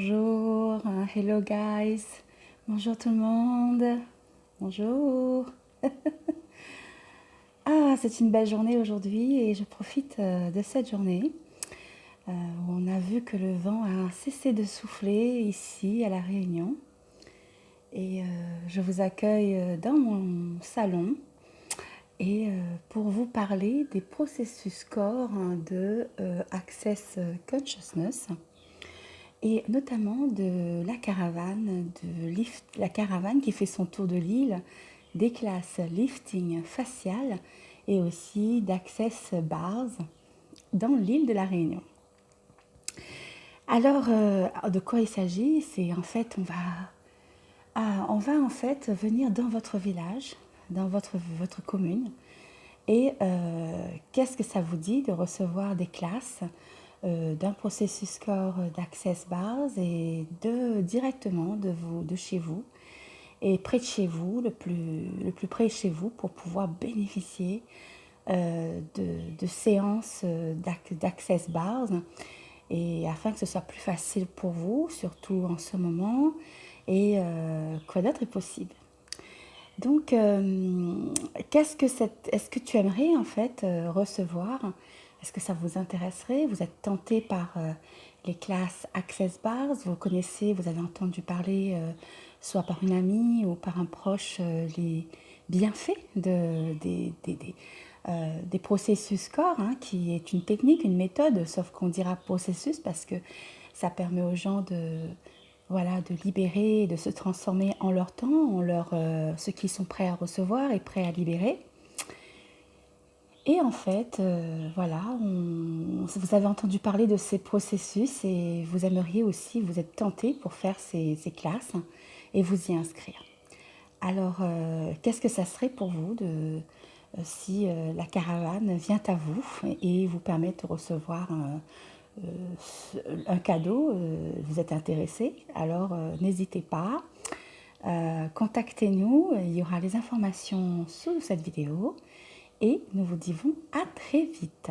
Bonjour, hello guys, bonjour tout le monde, bonjour. Ah, c'est une belle journée aujourd'hui et je profite de cette journée où on a vu que le vent a cessé de souffler ici à La Réunion. Et je vous accueille dans mon salon et pour vous parler des processus corps de Access Consciousness et notamment de la caravane, la caravane qui fait son tour de l'île, des classes lifting facial et aussi d'Access Bars dans l'île de la Réunion. Alors, de quoi il s'agit? C'est en fait, on va en fait venir dans votre village, dans votre commune, et qu'est-ce que ça vous dit de recevoir des classes d'un processus corps d'Access Bars et directement de chez vous et près de chez vous, le plus près de chez vous pour pouvoir bénéficier de séances d'Access Bars et afin que ce soit plus facile pour vous, surtout en ce moment, et quoi d'autre est possible. Donc, est-ce que tu aimerais en fait recevoir? Est-ce que ça vous intéresserait? Vous êtes tenté par les classes Access Bars? Vous connaissez, vous avez entendu parler, soit par une amie ou par un proche, les bienfaits des processus corps, hein, qui est une technique, une méthode, sauf qu'on dira processus parce que ça permet aux gens de libérer, de se transformer en leur temps, ce qu'ils sont prêts à recevoir et prêts à libérer. Et en fait, vous avez entendu parler de ces processus et vous aimeriez aussi, vous êtes tenté pour faire ces classes et vous y inscrire. Alors, qu'est-ce que ça serait pour vous si la caravane vient à vous et vous permet de recevoir un cadeau, vous êtes intéressé, alors n'hésitez pas, contactez-nous, il y aura les informations sous cette vidéo et nous vous disons à très vite.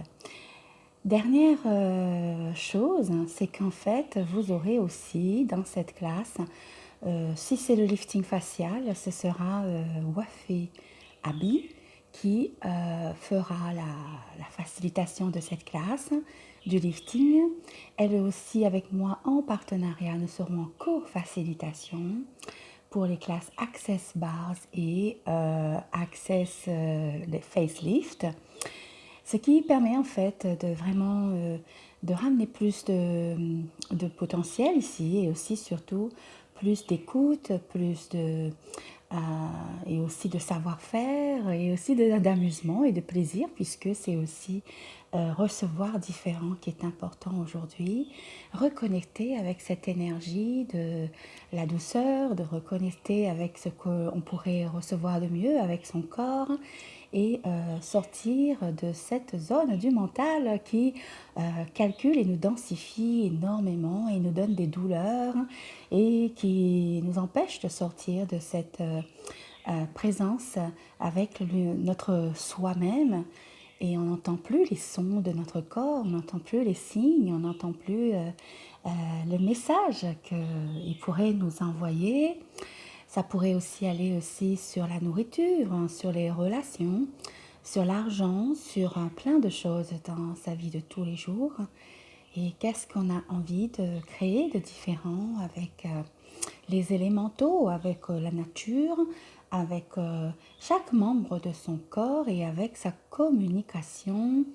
Dernière chose, c'est qu'en fait, vous aurez aussi dans cette classe, si c'est le lifting facial, ce sera Wafé Abi qui fera la facilitation de cette classe du lifting. Elle est aussi avec moi en partenariat, nous serons en co-facilitation pour les classes Access Bars et Access Facelift. Ce qui permet en fait de vraiment de ramener plus de potentiel ici et aussi surtout plus d'écoute, euh, et aussi de savoir-faire et aussi d'amusement et de plaisir puisque c'est aussi recevoir différent qui est important aujourd'hui, reconnecter avec cette énergie de la douceur, de reconnecter avec ce qu'on pourrait recevoir de mieux avec son corps et sortir de cette zone du mental qui calcule et nous densifie énormément et nous donne des douleurs et qui nous empêche de sortir de cette présence avec notre soi-même. Et on n'entend plus les sons de notre corps, on n'entend plus les signes, on n'entend plus le message qu'il pourrait nous envoyer. Ça pourrait aussi aller aussi sur la nourriture, hein, sur les relations, sur l'argent, sur plein de choses dans sa vie de tous les jours. Et qu'est-ce qu'on a envie de créer de différent avec les élémentaux, avec la nature, avec chaque membre de son corps et avec sa communication.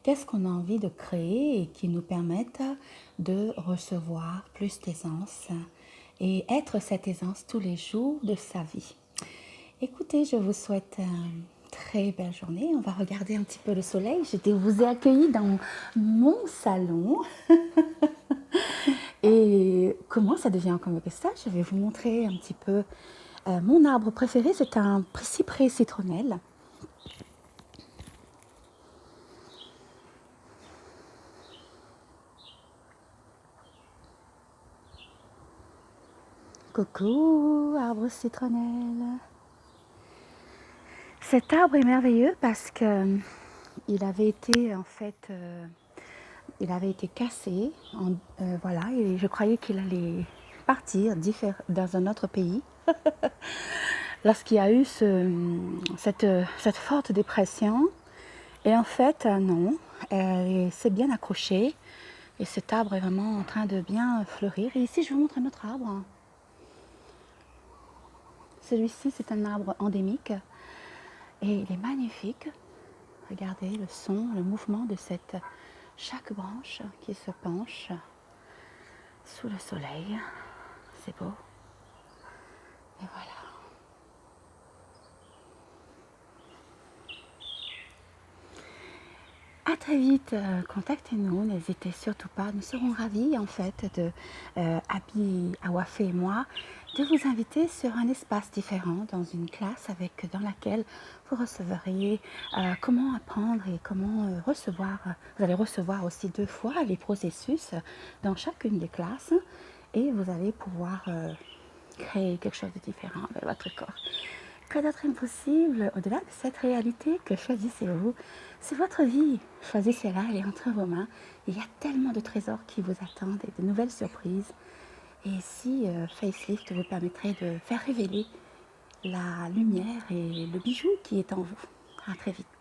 Qu'est-ce qu'on a envie de créer et qui nous permette de recevoir plus d'aisance et être cette aisance tous les jours de sa vie. Écoutez, je vous souhaite une très belle journée. On va regarder un petit peu le soleil. Je vous ai accueilli dans mon salon. Et comment ça devient comme ça? Je vais vous montrer un petit peu. Mon arbre préféré, c'est un cyprès citronnelle. Coucou, arbre citronnelle. Cet arbre est merveilleux parce que il avait été en fait il avait été cassé, voilà, et je croyais qu'il allait partir dans un autre pays. Lorsqu'il y a eu cette forte dépression, et en fait, non, il s'est bien accroché, et cet arbre est vraiment en train de bien fleurir. Et ici, je vous montre un autre arbre. Celui-ci, c'est un arbre endémique, et il est magnifique. Regardez le son, le mouvement de chaque branche qui se penche sous le soleil. C'est beau. Et voilà. À très vite, contactez-nous, n'hésitez surtout pas. Nous serons ravis en fait Abby, Awafé et moi, de vous inviter sur un espace différent dans une classe dans laquelle vous recevriez comment apprendre et comment recevoir. Vous allez recevoir aussi 2 fois les processus dans chacune des classes et vous allez pouvoir créer quelque chose de différent avec votre corps. Quoi d'autre impossible au-delà de cette réalité que choisissez-vous? C'est votre vie. Choisissez-la, elle est entre vos mains. Il y a tellement de trésors qui vous attendent et de nouvelles surprises. Et si Facelift vous permettrait de faire révéler la lumière et le bijou qui est en vous. À très vite.